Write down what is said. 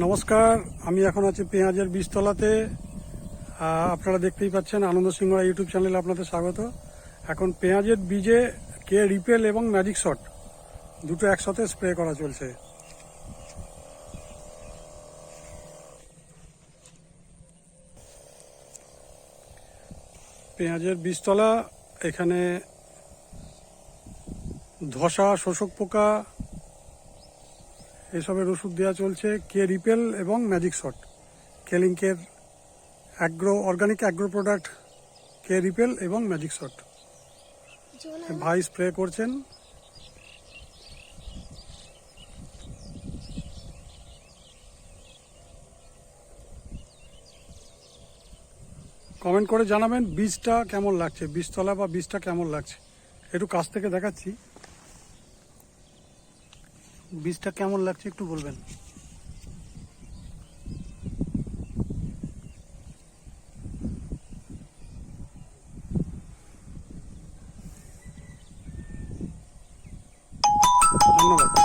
নমস্কার, আমি এখন আছি পেঁয়াজের বীজতলাতে। আপনারা দেখতেই পাচ্ছেন আনন্দ সিংহরা ইউটিউব চ্যানেলে আপনাদের স্বাগত। এখন পেঁয়াজের বীজে কে রিপেল এবং ম্যাজিক শট দুটো একসাথে স্প্রে করা চলছে। পেঁয়াজের বীজতলা, এখানে ধসা, শোষক পোকা এসবের ওষুধ দেওয়া চলছে। কে রিপেল এবং ম্যাজিক শট, কেলিঙ্কের অর্গানিক অ্যাগ্রো প্রোডাক্ট কে রিপেল এবং ম্যাজিক শট ভাই স্প্রে করছেন। কমেন্ট করে জানাবেন বীজটা কেমন লাগছে, বীজতলা বা বীজটা কেমন লাগছে। একটু কাছ থেকে দেখাচ্ছি, বীজটা কেমন লাগছে একটু বলবেন। ধন্যবাদ।